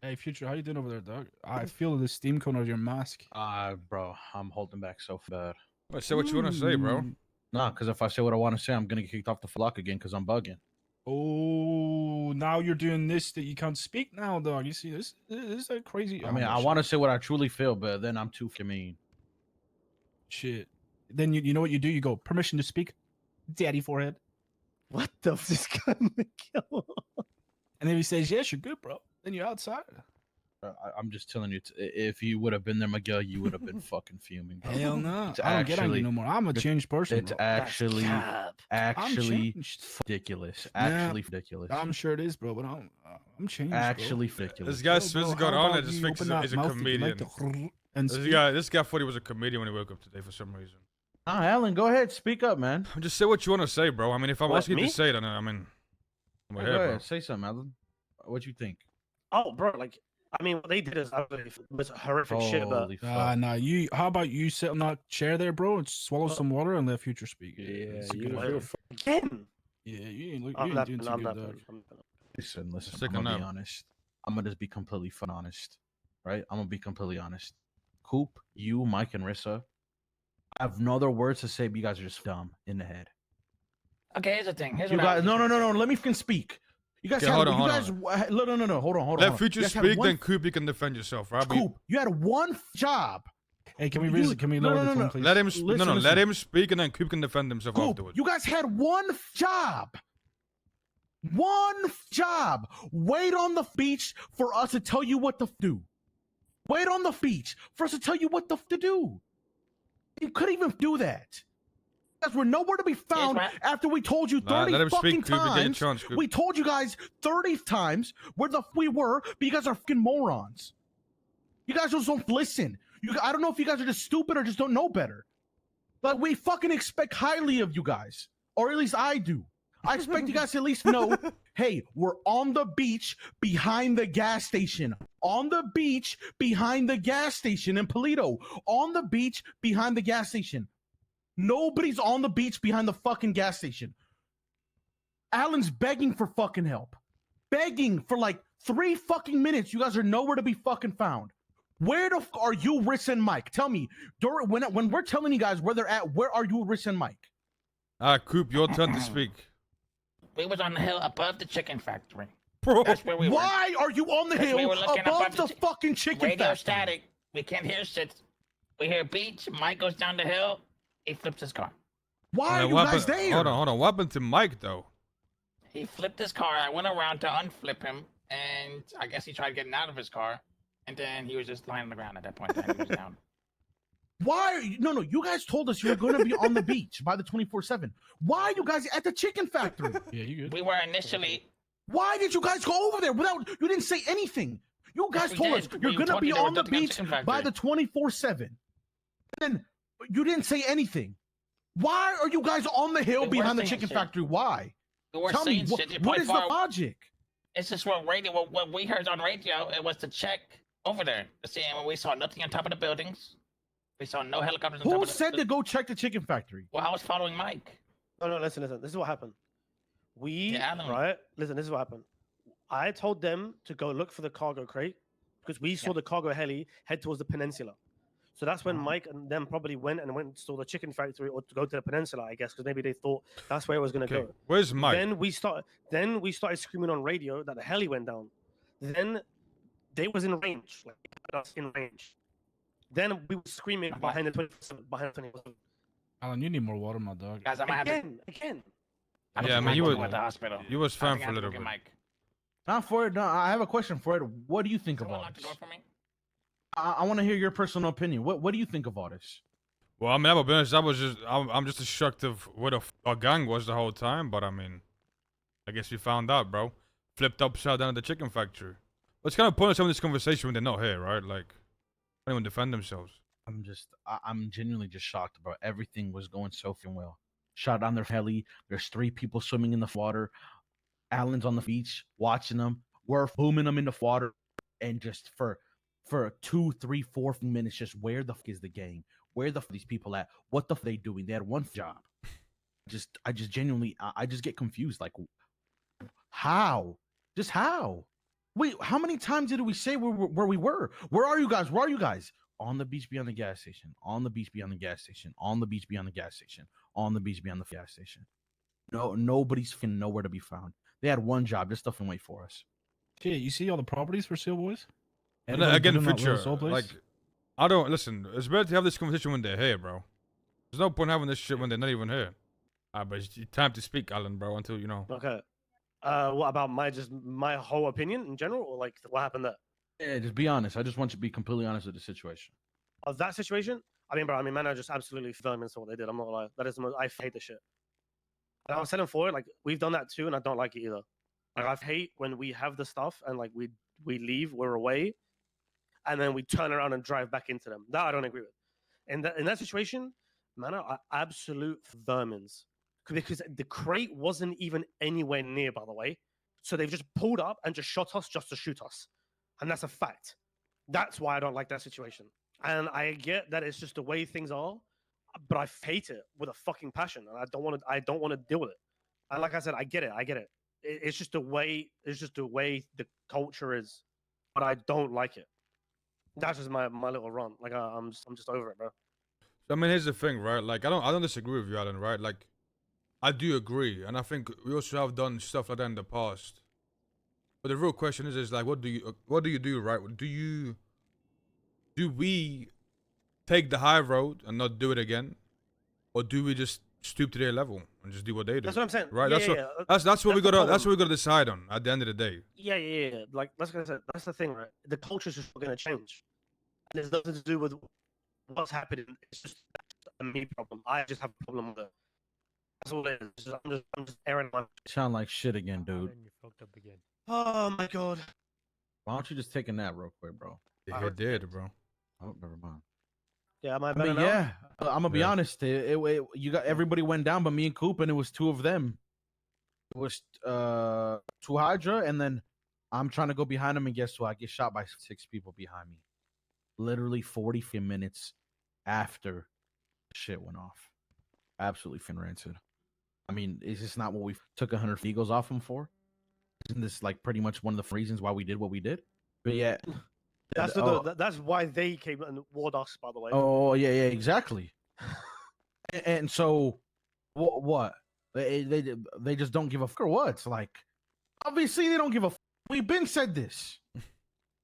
Hey, Future, how you doing over there, dog? I feel the steam coming out of your mask. Bro, I'm holding back so bad. Well, say what you want to say, bro. Nah, because if I say what I want to say, I'm gonna get kicked off the flock again because I'm bugging. Oh, now you're doing this that you can't speak now, dog. You see, this is a crazy. I mean, I want to say what I truly feel, but then I'm too mean. Shit. Then you know what you do? You go, permission to speak, daddy forehead. What the f is gonna kill? And if he says yes, you're good, bro. Then you're outside. I'm just telling you, if you would have been there, Miguel, you would have been fucking fuming. Bro. Hell no. It's I don't get angry actually- no more. I'm a changed person. It's bro. actually changed. ridiculous. Yeah, Actually ridiculous. I'm sure it is, bro, but I'm changed. Actually ridiculous. This guy Bro, Swiss bro, got how on about and just you thinks open he's that a mouth that you like comedian. to and This speak? guy thought he was a comedian when he woke up today for some reason. Alan, go ahead, speak up, man. Just say what you want to say, bro. I mean, if I'm What, asking you me? to say it, then I mean, I'm Go here, ahead, bro. say something, Alan. What you think? Oh, bro, like, I mean, what they did is was horrific shit, but Holy fuck. Nah, you. How about you sit on that chair there, bro, and swallow some water and let Future speak? Yeah, it's a you good know, idea. again, Yeah, you ain't, I'm you not. ain't doing too I'm good, not. dog. Listen, Sick I'm of gonna be them. honest. I'm gonna just be completely fun honest, right? I'm gonna be completely honest. Coop, you, Mike, and Rissa, I have no other words to say, but you guys are just dumb in the head. Okay, here's the thing. Here's You what I guys, was no, gonna say. let me fucking speak. You guys Okay, had, hold on, you hold guys, no, hold on. Let You Future guys had speak, one then Coop, you can defend yourself, right? Coop, you had one job. Hey, can we You- can we no, lower no, the no, tone, no. please? Let him Listen, let listen. him speak, and then Coop can defend himself Coop, afterwards. you guys had one job. One job. Wait on the beach for us to tell you what to do. Wait on the beach for us to tell you what to do. You couldn't even do that. You guys were nowhere to be found right. after we told you 30 Let him fucking speak, Coop. You get your times. chance, Coop. We told you guys 30 times where the f we were, but you guys are fucking morons. You guys just don't listen. I don't know if you guys are just stupid or just don't know better. But we fucking expect highly of you guys. Or at least I do. I expect you guys to at least know, hey, we're on the beach behind the gas station. On the beach behind the gas station in Polito. On the beach behind the gas station. Nobody's on the beach behind the fucking gas station. Alan's begging for fucking help. Begging for like 3 fucking minutes. You guys are nowhere to be fucking found. Where the f are you, Riss and Mike? Tell me, when we're telling you guys where they're at, where are you, Riss and Mike? Coop, your turn to speak. We was on the hill above the chicken factory. Bro, That's where we were. Why are you on the Because we hill were looking above above the the fucking chicken Radio factory? static. We can't hear shit. We hear beach. Mike goes down the hill. He flips his car. Why are you what guys happened- there? Hold on. What happened to Mike, though? He flipped his car. I went around to unflip him, and I guess he tried getting out of his car, and then he was just lying on the ground at that point. Then he was down. Why are you? No, you guys told us you were going to be on the beach by the 24/7. Why are you guys at the chicken factory? Yeah, you good. We were initially. Why did you guys go over there without? You didn't say anything. You guys we told did. us you're We going to told be you there was on the nothing on beach Chicken by Factory. the 24/7. And then you didn't say anything. Why are you guys on the hill We were behind the saying chicken shit. factory? Why? We were Tell me, saying shit. You're what probably is the far- logic? It's just what we heard on radio. It was to check over there to see, and we saw nothing on top of the buildings. We saw no helicopters on top Who of the said to go check the chicken factory? Well, I was following Mike. no, listen. This is what happened. Yeah, I know. Right? Listen, this is what happened. I told them to go look for the cargo crate because we saw the cargo heli head towards the peninsula. So that's when Mike and them probably went and saw the chicken factory or to go to the peninsula, I guess, because maybe they thought that's where it was going to Okay, go. where's Mike? Then we started screaming on radio that the heli went down. Then they was in range, like us in range. Then we were screaming behind the 27, behind the 27. Alan, you need more water, my dog. Guys, I might have to. Again. I Yeah, I mean, Mike you was were- at the hospital. You was I fine think I for a have to little go get bit. Mike. Not for it. No, I have a question for it. What do you think of Someone all lock the this? door for me. I want to hear your personal opinion. What do you think of all this? Well, I mean, I'll be honest. I'm just as shocked of where the our gang was the whole time. But I mean, I guess we found out, bro. Flipped upside down at the chicken factory. What's kind of pointless having this conversation when they're not here, right? Like, anyone defend themselves? I'm genuinely just shocked, bro. Everything was going so fucking well. Shot on their heli. There's 3 people swimming in the water. Alan's on the beach watching them. We're booming them in the water, and just for 2, 3, 4 minutes, just where the fuck is the gang? Where the fuck are these people at? What the fuck are they doing? They had one job. I just genuinely, I just get confused. Like, how? Just how? Wait, how many times did we say where we were? Where are you guys? Where are you guys? On the beach beyond the gas station. On the beach beyond the gas station. On the beach beyond the gas station. On the beach beyond the gas station. No, nobody's finna nowhere to be found. They had one job, just stuff and wait for us. Shit, you see all the properties for sale, boys? And Anybody again, put in that little future, soul place? like, I don't listen. It's better to have this conversation when they're here, bro. There's no point having this shit when they're not even here. But it's time to speak, Alan, bro. Until you know. Okay. What about my whole opinion in general, or like what happened there? Yeah, just be honest. I just want you to be completely honest with the situation. Of that situation, I mean, bro, man, I just absolutely vermin to what they did. I'm not gonna lie. That is the most, I hate the shit. And I was telling for it, like we've done that too, and I don't like it either. Like I hate when we have the stuff and like we leave, we're away, and then we turn around and drive back into them. That I don't agree with. In that situation, man, are absolute vermins, because the crate wasn't even anywhere near, by the way. So they've just pulled up and just shot us just to shoot us, and that's a fact. That's why I don't like that situation. And I get that it's just the way things are, but I hate it with a fucking passion, and I don't want to deal with it. And like I said, I get it. It's just the way the culture is, but I don't like it. That's just my little run. Like I'm just over it, bro. I mean, here's the thing, right? Like, I don't disagree with you, Alan, right? Like, I do agree, and I think we also have done stuff like that in the past. But the real question is like, what do you do, right? Do we take the high road and not do it again, or do we just stoop to their level and just do what they do? That's what I'm saying. Right? Yeah, That's what we the gotta problem. decide on at the end of the day. Yeah. Like that's the thing, right? The culture's just not gonna change, and there's nothing to do with what's happening. It's just a me problem. I just have a problem with it. That's all it is. I'm just airing my. Sound like shit again, dude. You fucked up again. Oh my god. Why don't you just take a nap real quick, bro? Yeah, it did, bro. Oh, never mind. Yeah, am I I better mean, now? yeah. I'm gonna be Yeah. honest. You got everybody went down, but me and Coop, and it was two of them. It was two Hydra, and then I'm trying to go behind them, and guess what? I get shot by 6 people behind me. Literally 40 minutes after shit went off. Absolutely fin rancid. I mean, is this not what we took 100 Eagles off them for? Isn't this like pretty much one of the reasons why we did what we did? But yeah. That's why they came and warned us, by the way. Oh yeah, exactly. And so, what? They just don't give a fuck or what? It's like, obviously they don't give a fuck. We've been said this.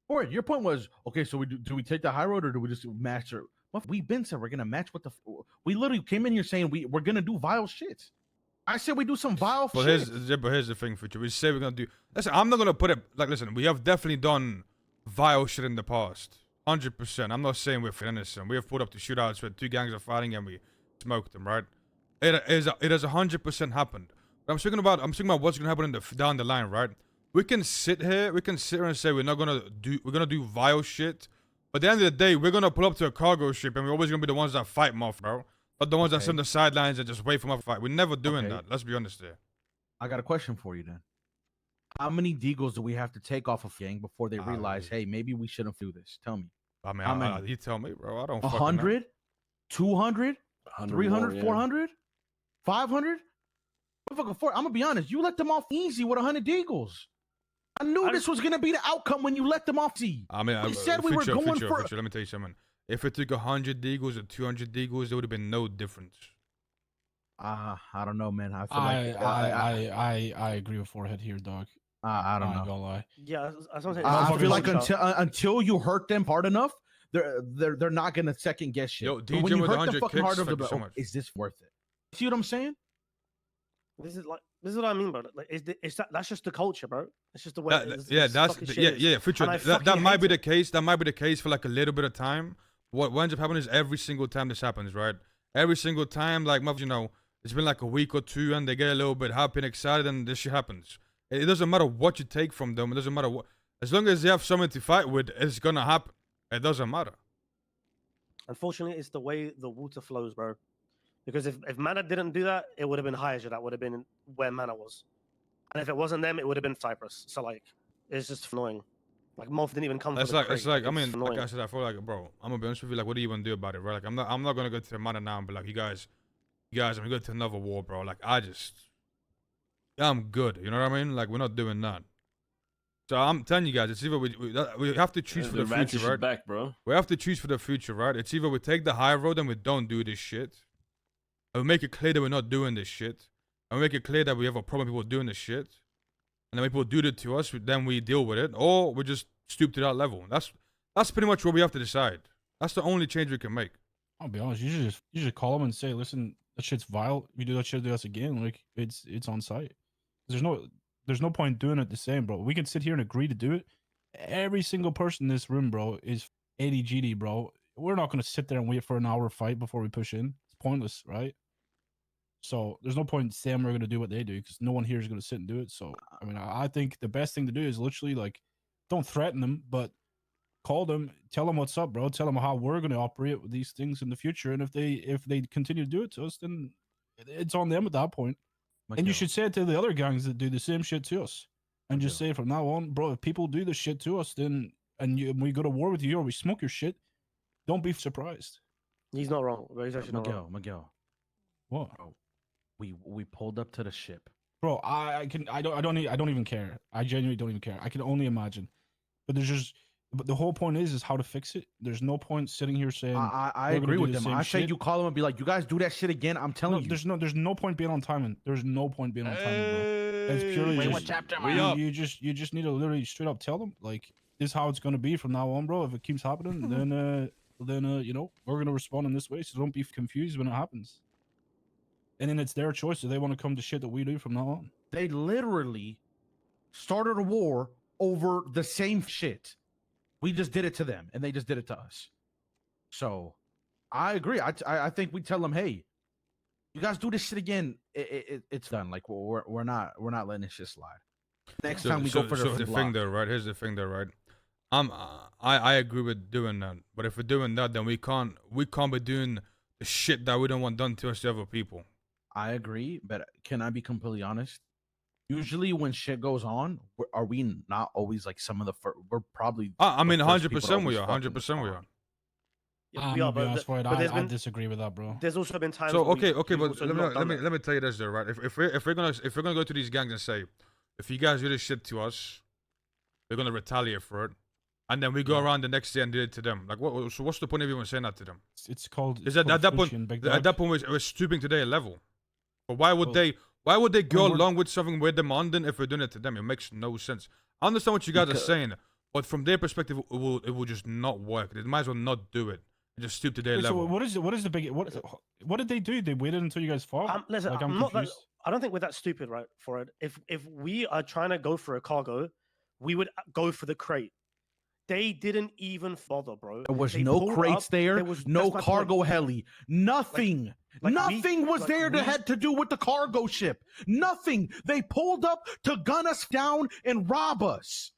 Or your point was, okay, so do we take the high road or do we just match her? We've been said we're gonna match what the. We literally came in here saying we're gonna do vile shit. I said we do some vile But shit. here's the thing, future. We say we're gonna do. Listen, I'm not gonna put it like. Listen, we have definitely done vile shit in the past. 100%. I'm not saying we're innocent. We have put up the shootouts where 2 gangs are fighting and we smoked them, right? It has 100% happened. But I'm speaking about what's gonna happen down the line, right? We can sit here and say we're gonna do vile shit. But at the end of the day, we're gonna pull up to a cargo ship and we're always gonna be the ones that fight them off, bro. Not the ones that sit on the sidelines and just wait for them to fight. We're never doing that. Let's be honest there. I got a question for you then. How many deagles do we have to take off of gang before they realize, hey, maybe we shouldn't do this? Tell me. I mean, How many? you tell me, bro. I don't. 100, 200, 300, 400, 500. I'm gonna be honest. You let them off easy with 100 deagles. I knew this was gonna be the outcome when you let them off easy. I mean, we said we were going for. Let me tell you something. If it took 100 deagles or 200 deagles, there would have been no difference. I don't know, man. I feel I agree with Forehead here, dog. I don't I'm not know. gonna lie. Yeah, that's what I'm saying. I feel like Motherfuckers- until you hurt them hard enough, they're not gonna second guess shit. Yo, But DJ when you with hurt 100 them fucking kicks, hard enough, thank you they're so like, much. is this worth it? See what I'm saying? This is what I mean, bro. Like, that's just the culture, bro. It's just the way. Future. And I That fucking might hate be it. the case. That might be the case for like a little bit of time. What ends up happening is every single time this happens, right? Every single time, like, it's been like a week or two, and they get a little bit happy and excited, and this shit happens. It doesn't matter what you take from them. It doesn't matter what. As long as they have something to fight with, it's gonna happen. It doesn't matter. Unfortunately, it's the way the water flows, bro. Because if Manor didn't do that, it would have been Hydra. That would have been where Manor was. And if it wasn't them, it would have been Cypress. So like, it's just annoying. Like Moth didn't even come. It's for the like crate. I mean, It's annoying. like I said, I feel like, bro, I'm gonna be honest with you. Like, what do you want to do about it, right? Like, I'm not gonna go to the Manor now and be like, you guys, I'm gonna go to another war, bro. Like, I'm good. You know what I mean? Like, we're not doing that. So I'm telling you guys, it's either we have to choose for the future, right? Back, bro. We have to choose for the future, right? It's either we take the high road and we don't do this shit, and we make it clear that we're not doing this shit, and we make it clear that we have a problem with people doing this shit, and then when people do it to us, then we deal with it, or we just stoop to that level. That's pretty much what we have to decide. That's the only change we can make. I'll be honest. You should call them and say, listen, that shit's vile. If you do that shit to us again, like it's on site. There's no point doing it the same, bro. We can sit here and agree to do it. Every single person in this room, bro, is 80 GD, bro. We're not gonna sit there and wait for an hour fight before we push in. It's pointless, right? So there's no point saying we're gonna do what they do because no one here is gonna sit and do it. So I mean, I think the best thing to do is literally like, don't threaten them, but call them, tell them what's up, bro. Tell them how we're gonna operate with these things in the future, and if they continue to do it to us, then it's on them at that point. And you should say it to the other gangs that do the same shit to us, and just say from now on, bro, if people do this shit to us, then and we go to war with you or we smoke your shit, don't be surprised. He's not wrong. Bro. He's actually not wrong. Miguel. What? Bro, we pulled up to the ship. Bro, I don't even care. I genuinely don't even care. I can only imagine. But the whole point is how to fix it. There's no point sitting here saying I agree with them. I say you call them and be like, you guys do that shit again. I'm telling you. There's no point being on timing. There's no point being on timing, bro. It's purely Wait, just, what chapter am I on? you just need to literally straight up tell them like this is how it's gonna be from now on, bro. If it keeps happening, then you know, we're gonna respond in this way. So don't be confused when it happens. And then it's their choice if they want to come to shit that we do from now on. They literally started a war over the same shit. We just did it to them, and they just did it to us. So, I agree. I think we tell them, hey, you guys do this shit again, it's done. Like we're not letting this shit slide. Next time we go for the thing there, right? Here's the thing there, right? I agree with doing that, but if we're doing that, then we can't be doing the shit that we don't want done to us to other people. I agree, but can I be completely honest? Usually when shit goes on, are we not always like some of the first? We're probably. I mean, 100% we are. 100% we are. Yeah, we are, but I disagree with that, bro. There's also been times. So where okay, but also let me tell you this though, right? If we're gonna go to these gangs and say, if you guys do this shit to us, we're gonna retaliate for it, and then we go around the next day and do it to them. Like, so what's the point of even saying that to them? It's called. Is at that point we're stooping to their level. But why would they go along with something we're demanding if we're doing it to them? It makes no sense. I understand what you guys are saying, but from their perspective, it will just not work. They might as well not do it. Just stoop to their level. So what is the big what did they do? They waited until you guys fought? Listen, like, I'm not that, I don't think we're that stupid, right? For it, if we are trying to go for a cargo, we would go for the crate. They didn't even bother, bro. There was no crates there. There was no cargo heli. Nothing. Nothing was there that had to do with the cargo ship. Nothing. They pulled up to gun us down and rob us.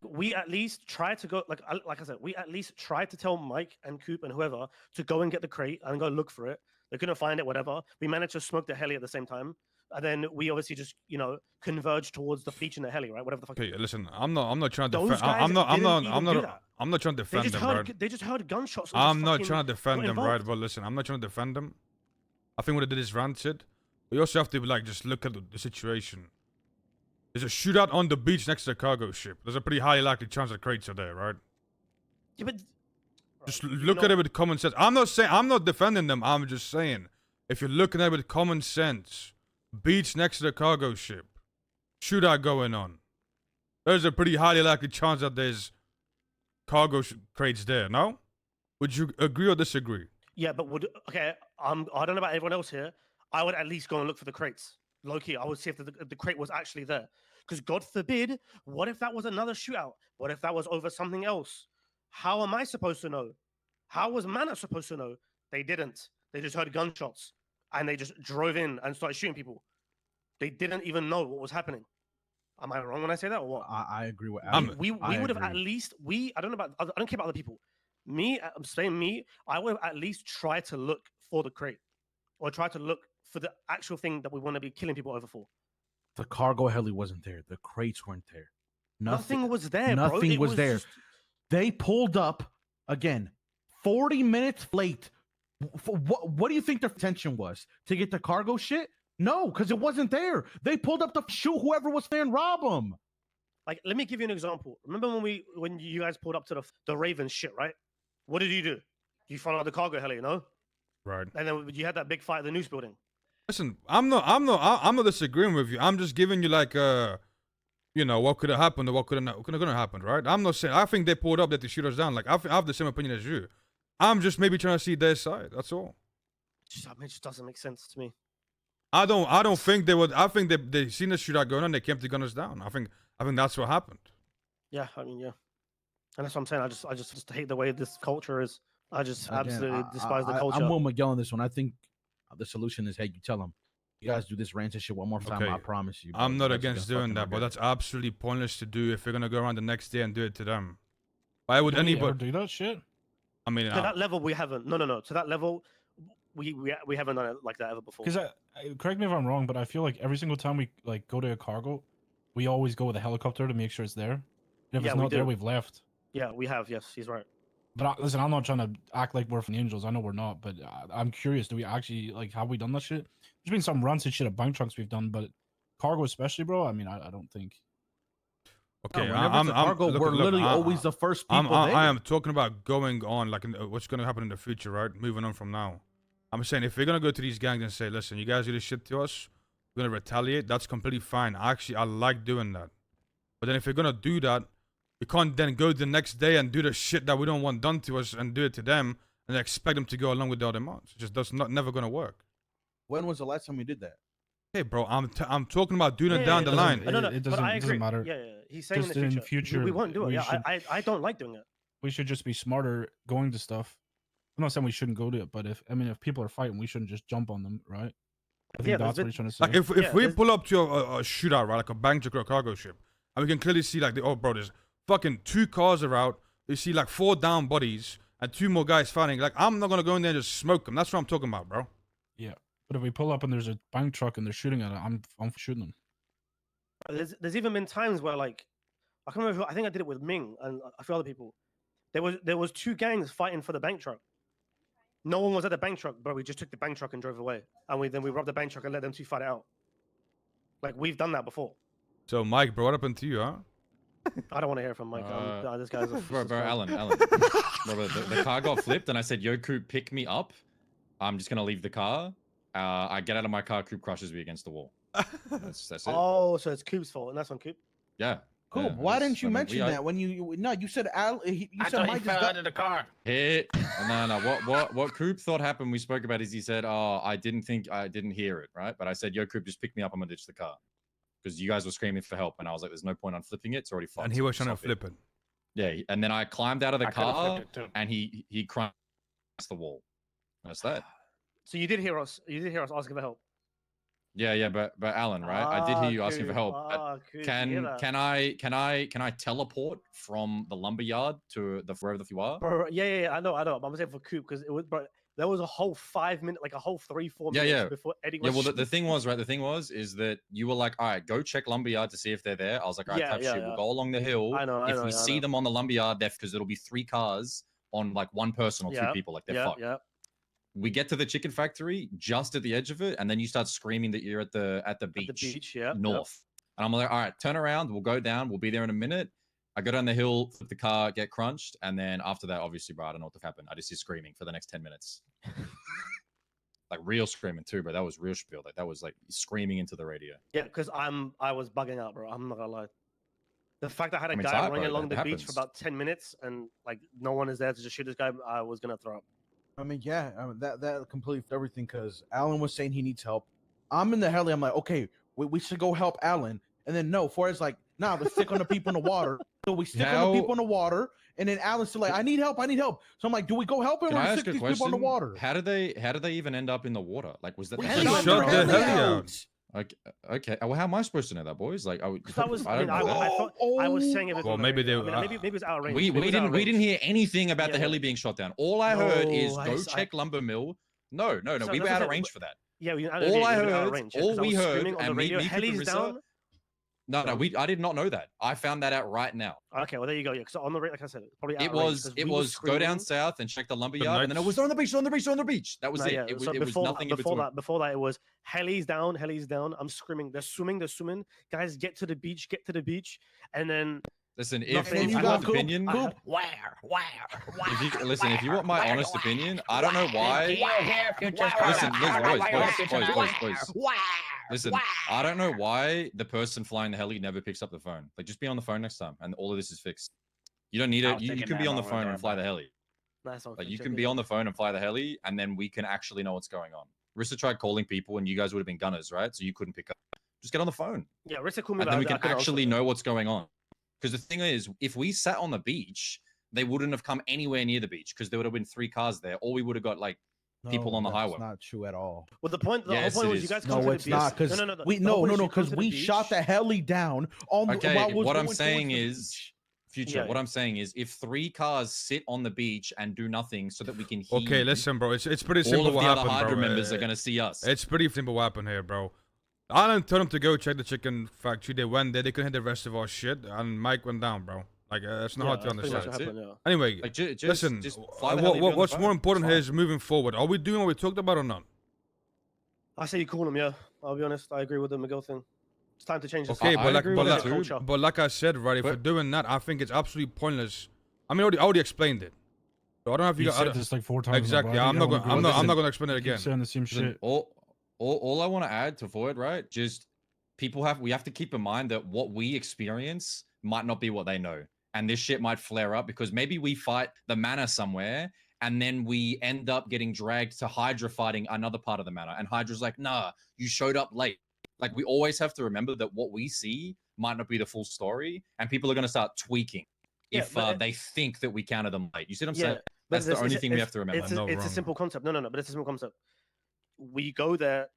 We at least tried to go, like I said, we at least tried to tell Mike and Coop and whoever to go and get the crate and go look for it. They couldn't find it, whatever. We managed to smoke the heli at the same time. And then we obviously just, you know, converged towards the beach in the heli, right? Whatever the fuck. Okay, listen, I'm not trying to defend. I'm not trying to defend them, right? They just heard gunshots. I'm not trying to defend them, right? But listen, I'm not trying to defend them. I think what they did is rancid. We also have to like just look at the situation. There's a shootout on the beach next to the cargo ship. There's a pretty highly likely chance that crates are there, right? Yeah, but just look at it with common sense. I'm not defending them. I'm just saying, if you're looking at it with common sense, beach next to the cargo ship, shootout going on. There's a pretty highly likely chance that there's cargo crates there. No? Would you agree or disagree? Yeah, but I don't know about everyone else here. I would at least go and look for the crates. Low key, I would see if the crate was actually there. Because God forbid, what if that was another shootout? What if that was over something else? How am I supposed to know? How was Manor supposed to know? They didn't. They just heard gunshots and they just drove in and started shooting people. They didn't even know what was happening. Am I wrong when I say that or what? I agree with we would have at least I don't care about other people. I'm saying me, I would have at least tried to look for the crate or try to look for the actual thing that we want to be killing people over for. The cargo heli wasn't there. The crates weren't there. Nothing was there, bro. Nothing was there. They pulled up, again, 40 minutes late. What do you think their intention was? To get the cargo shit? No, because it wasn't there. They pulled up to shoot whoever was there and rob them. Like, let me give you an example. Remember when you guys pulled up to the Ravens shit, right? What did you do? You followed the cargo heli, you know? Right. And then you had that big fight at the news building. Listen, I'm not disagreeing with you. I'm just giving you like you know, what could have happened or what could have happened, right? I'm not saying I think they pulled up that to shoot us down. Like I have the same opinion as you. I'm just maybe trying to see their side. That's all. I mean, it just doesn't make sense to me. I don't think they would. I think they seen the shootout going on. They came to gun us down. I think that's what happened. Yeah, I mean, yeah, and that's what I'm saying. I just hate the way this culture is. I just absolutely despise the culture. I'm with Miguel on this one. I think the solution is, hey, you tell them, you guys do this rancid shit one more time. Okay. I promise you. I'm not against doing that, but that's absolutely pointless to do if you're gonna go around the next day and do it to them. Why would anybody do that shit? I mean, to that level, we haven't. No. To that level, we haven't done it like that ever before. Because correct me if I'm wrong, but I feel like every single time we like go to a cargo, we always go with a helicopter to make sure it's there. And if Yeah, it's we not there, do. we've left. Yeah, we have. Yes, he's right. But listen, I'm not trying to act like we're from the Angels. I know we're not, but I'm curious. Do we actually like have we done that shit? There's been some rancid shit at bank trucks we've done, but cargo especially, bro. I mean, I don't think. okay, No, I'm cargo, look, we're look, literally always the first people there. I am talking about going on, like what's gonna happen in the future, right? Moving on from now. I'm saying if we're gonna go to these gangs and say, listen, you guys do this shit to us, we're gonna retaliate. That's completely fine. Actually, I like doing that. But then if you're gonna do that, we can't then go the next day and do the shit that we don't want done to us and do it to them and expect them to go along with the other mods. It just does never gonna work. When was the last time we did that? Hey, bro, I'm talking about doing it down the line. No, It but doesn't- I it doesn't agree. matter. Yeah. He's saying Just in the future, we won't do it. we Yeah, should- I don't like doing it. We should just be smarter going to stuff. I'm not saying we shouldn't go to it, but if people are fighting, we shouldn't just jump on them, right? I think Yeah, that's but what he's trying to say. Like if Yeah, we there's- pull up to a shootout, right, like a bank truck or a cargo ship, and we can clearly see like oh bro, there's fucking 2 cars are out. You see like 4 down bodies and 2 more guys fighting. Like I'm not gonna go in there and just smoke them. That's what I'm talking about, bro. Yeah, but if we pull up and there's a bank truck and they're shooting at it, I'm shooting them. There's even been times where like I can't remember. I think I did it with Ming and a few other people. There was 2 gangs fighting for the bank truck. No one was at the bank truck, but we just took the bank truck and drove away. And we robbed the bank truck and let them 2 fight it out. Like we've done that before. So Mike, bro, what happened to you, huh? I don't want to hear from Mike. This guy's a Bro, Alan. Bro, the car got flipped, and I said, "Yo, Coop, pick me up. I'm just gonna leave the car." I get out of my car. Coop crushes me against the wall. That's it. Oh, so it's Coop's fault, and that's on Coop. Yeah. Cool. Yeah, Why didn't you I mean, mention that when you no? You said Al. You I said thought he Mike fell just got. out of the car. Hit. No. What Coop thought happened? We spoke about is he said, "Oh, I didn't hear it, right?" But I said, "Yo, Coop, just pick me up. I'm gonna ditch the car." Because you guys were screaming for help, and I was like, "There's no point on flipping it. It's already fucked." And he was trying to Stop flip it. Yeah, and then I climbed out of the I could've car, flipped it too. and he crunched the wall. That's that. So you did hear us. You did hear us asking for help. Yeah, but Alan, right? I did hear you asking for help. Coop, Can I teleport from the lumberyard to the wherever you are? Bro, yeah, I know. I'm saying for Coop because it was, bro. There was a whole 5 minute, like a whole 3-4 minutes Yeah. before Eddie Yeah, was. well, the thing was, right? The thing was, is that you were like, all right, go check lumberyard to see if they're there. I was like, all right, Yeah, type yeah, shit. yeah. We'll go along the hill. I know. If we see them on the lumberyard, because it'll be 3 cars on like 1 person or 2 people, like they're fucked. Yeah. We get to the chicken factory just at the edge of it, and then you start screaming that you're at the beach, The beach, yeah. north. And I'm like, all right, turn around. We'll go down. We'll be there in a minute. I go down the hill, flip the car, get crunched, and then after that, obviously, bro, I don't know what happened. I just hear screaming for the next 10 minutes. Like real screaming too, bro. That was real spiel. Like that was like screaming into the radio. Yeah, because I was bugging out, bro. I'm not gonna lie. The fact I had a I mean, it's guy hard, running bro. along the That beach for happens. about 10 minutes and like no one is there to just shoot this guy, I was gonna throw up. I mean, yeah, that completely everything because Alan was saying he needs help. I'm in the heli. I'm like, okay, we should go help Alan. And then no, Forrest's like, nah, let's stick on the people in the water. So we stick on the people in the water. And then Alan's still like, I need help. So I'm like, do we go help him Can or I stick ask a these people in the question? water? How did they even end up in the water? Like, was that We the They shot shot their the heli heli out. out. Okay. Well, how am I supposed to know that, boys? Like, I Because don't know that. I thought I was saying it was Well, on the maybe radio. they- I mean, maybe it's out of range. We Maybe it's out of didn't range. hear anything about the Yeah, heli yeah. being shot down. All I heard is No, go I- check lumber mill. No. So We that's were what out I'm of range saying. for that. Yeah, All I heard, all because I we was heard, screaming on the and radio, me, Cooper, heli's Rissa, down. No, I did not know that. I found that out right now. Okay, well there you go. Yeah, because on the like I said, probably It was go down south and check the lumber The yard, and then it was on the beach, on the beach, on the beach. That was it. Yeah, It was, so it was nothing in before between. before that, it was heli's down. I'm screaming. They're swimming. Guys, get to the beach, and then Listen, nothing. if you you want got opinion, Where? if you want my honest opinion, I don't know why. Listen, boys. Listen, I don't know why the person flying the heli never picks up the phone. Like, just be on the phone next time, and all of this is fixed. You don't need it. You can be on the phone and fly the heli. That's not Like, you can be on the phone and fly the heli, and then we can actually know what's going on. Rissa tried calling people, and you guys would have been gunners, right? So you couldn't pick up. Just get on the phone. Yeah, Rissa called me. And then we can actually know what's going on. Because the thing is, if we sat on the beach, they wouldn't have come anywhere near the beach because there would have been 3 cars there, or we would have got like people on the highway. That's not true at all. Well, the whole Yes, point it was is. you guys come No, to it's the not beach. because No, because we shot the heli down on Okay, while was what I'm going saying towards the is, beach. future. Yeah. What I'm saying is, if 3 cars sit on the beach and do nothing so that we can hear, Okay, listen, bro. It's pretty all simple of what the other happened, Hydra bro. members are gonna see us. It's pretty simple what happened here, bro. Alan told them to go check the chicken factory. They went there. They couldn't hit the rest of our shit, and Mike went down, bro. Like, it's not hard to understand. That's it. Yeah. Anyway, Like, just listen. fly the heli, be on the What's phone. more important It's here fine. is moving forward. Are we doing what we talked about or not? I say you call them. Yeah, I'll be honest. I agree with the McGill thing. It's time to change this. Okay, I but like, agree but with like, that too. culture. but like I said, right? If we're doing that, I think it's absolutely pointless. I mean, I already explained it. So I don't know if you You got said this like 4 times. exactly. Bro. I I'm think not I gonna. wanna I'm go not with gonna explain it this. You keep again. saying the same Listen, shit. all I want to add to Void, right? Just we have to keep in mind that what we experience might not be what they know. And this shit might flare up because maybe we fight the Manor somewhere and then we end up getting dragged to Hydra fighting another part of the Manor. And Hydra's like, nah, you showed up late. Like, we always have to remember that what we see might not be the full story. And people are going to start tweaking Yeah, if but they think that we counted them late. You see what I'm Yeah, saying? but That's the it's- only it's- thing we it's- have to remember. It's, I'm not it's a wrong. simple concept. No, but it's a simple concept. We go there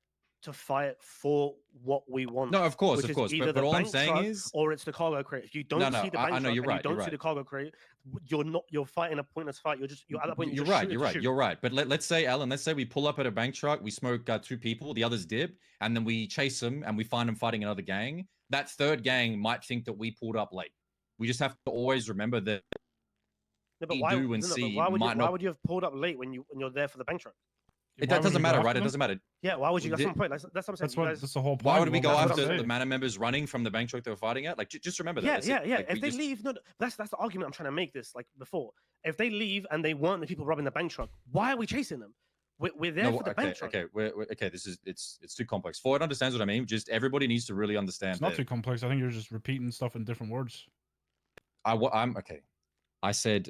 to fight for what we want. No, of course, which of is course. either But the all I'm bank saying truck is, or it's the cargo crate. If you don't no, see the I bank know truck you're and right, you don't you're see the right. cargo crate, you're fighting a pointless fight. You're at that point. You're right. You're right. But let's say, Alan, let's say we pull up at a bank truck, we smoke 2 people, the others dip, and then we chase them and we find them fighting another gang. That third gang might think that we pulled up late. We just have to always remember that. Yeah, but we why, do and no, but see why would might you? Not- Why would you have pulled up late when you're there for the bank truck? That Why would doesn't you matter, go right? after It them? doesn't matter. Yeah, why would you? We That's did- my point. That's what I'm saying. That's You what. guys- That's the whole point. Why would we bro. go That's what after I'm the saying. Manor members running from the bank truck they were fighting at? Like, just remember that. Yeah, That's yeah, it. yeah. Like, we If they just- leave, no, that's the argument I'm trying to make. This like before, if they leave and they weren't the people robbing the bank truck, why are we chasing them? We're there No, for the okay, bank truck. okay, okay. This is it's too complex. Ford understands what I mean. Just everybody needs to really understand. It's not that too complex. I think you're just repeating stuff in different words. I'm okay. I said,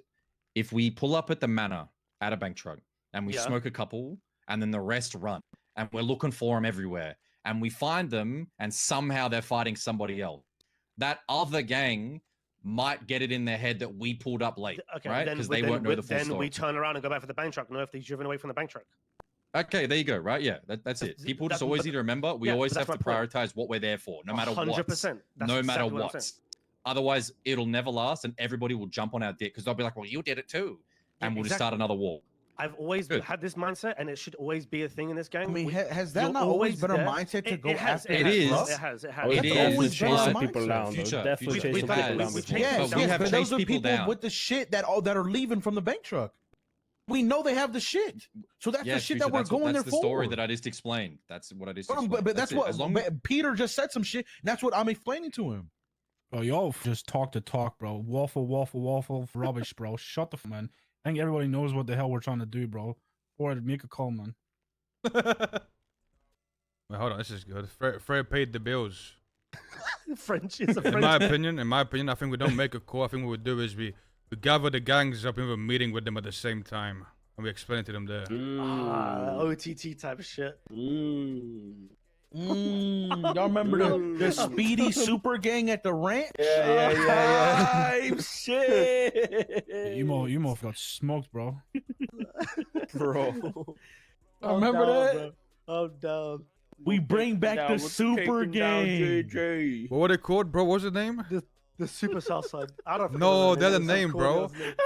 if we pull up at the Manor at a bank truck and we Yeah. smoke a couple, and then the rest run, and we're looking for them everywhere, and we find them, and somehow they're fighting somebody else, that other gang might get it in their head that we pulled up late, Okay, right? then Because we- they then won't know we- the full then story. we turn around and go back for the bank truck. No, if they've driven away from the bank truck. Okay, there you go. Right? Yeah, that's it. That's- People just that- always but- need to remember we yeah, always but have that's to my point. prioritize what we're there for, no matter what. 100%. That's No matter exactly what I'm what. saying. Otherwise, it'll never last, and everybody will jump on our dick because they'll be like, "Well, you did it too," Yeah, and we'll just start exactly. another war. I've always Good. had this mindset, and it should always be a thing in this gang. I mean, We- has that you're not always been there. a mindset to It- go it has, after? It has, is. bro. It has. It has. It That's is. always been Chase a people mindset. down. Future, Though. Definitely future. chase We've people had- down. we before. chased Yes, them But we yes, have but those chased are people people down. with the shit that are leaving from the bank truck. We know they have the shit, so that's the Yes, shit Future, that we're that's going there that's the story for. that I just explained. That's what I just But, explained. but that's it. what As long but Peter just said some shit. And that's what I'm explaining to him. Bro, y'all just talk to talk, bro. Waffle, rubbish, bro. Shut the f, man. I think everybody knows what the hell we're trying to do, bro. Or make a call, man. Wait, hold on. This is good. Fred paid the bills. French is a In my French. opinion, I think we don't make a call. I think what we do is we gather the gangs up and we have a meeting with them at the same time, and we explain it to them there. OTT type of shit. Y'all remember the Speedy Super Gang at the ranch? Yeah. Shit. Emo got smoked, bro. Bro. I remember that. I'm down. We bring back the Super Gang. What were they called, bro? What's the name? The Super South Side. I don't. No, they're the It was so name, corny, bro. wasn't it?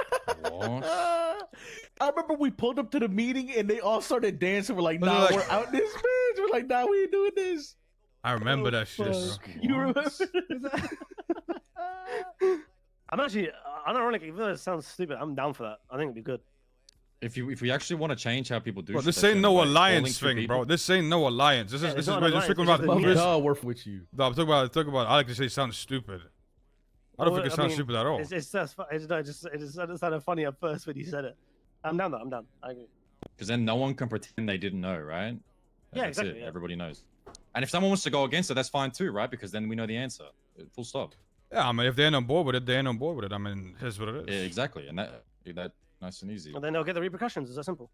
What? I remember we pulled up to the meeting and they all started dancing. We're like, Was it nah, like- we're out this bitch. We're like, nah, we ain't doing this. I remember that shit. Bro. You remember? I'm actually unironic. Even though it sounds stupid, I'm down for that. I think it'd be good. If we actually want to change how people do Bro, shit, this that's ain't the no only way. alliance Calling two thing, bro. people- This ain't no alliance. This Yeah, is it's this is not we're an just talking alliance, about. it's Well, just Chris, duh, we're with you. no, I'm talking about. Alex just say it sounds stupid. I don't Well, think it I sounds mean, stupid at all. It's it sounded funny at first when you said it. I'm down though. I'm down. I agree. Because then no one can pretend they didn't know, right? Yeah, That's exactly, it. yeah. Everybody knows. And if someone wants to go against it, that's fine too, right? Because then we know the answer. Full stop. Yeah, I mean, if they ain't on board with it, they ain't on board with it. I mean, here's what it is. Yeah, exactly. And that nice and easy. And then they'll get the repercussions. It's that simple.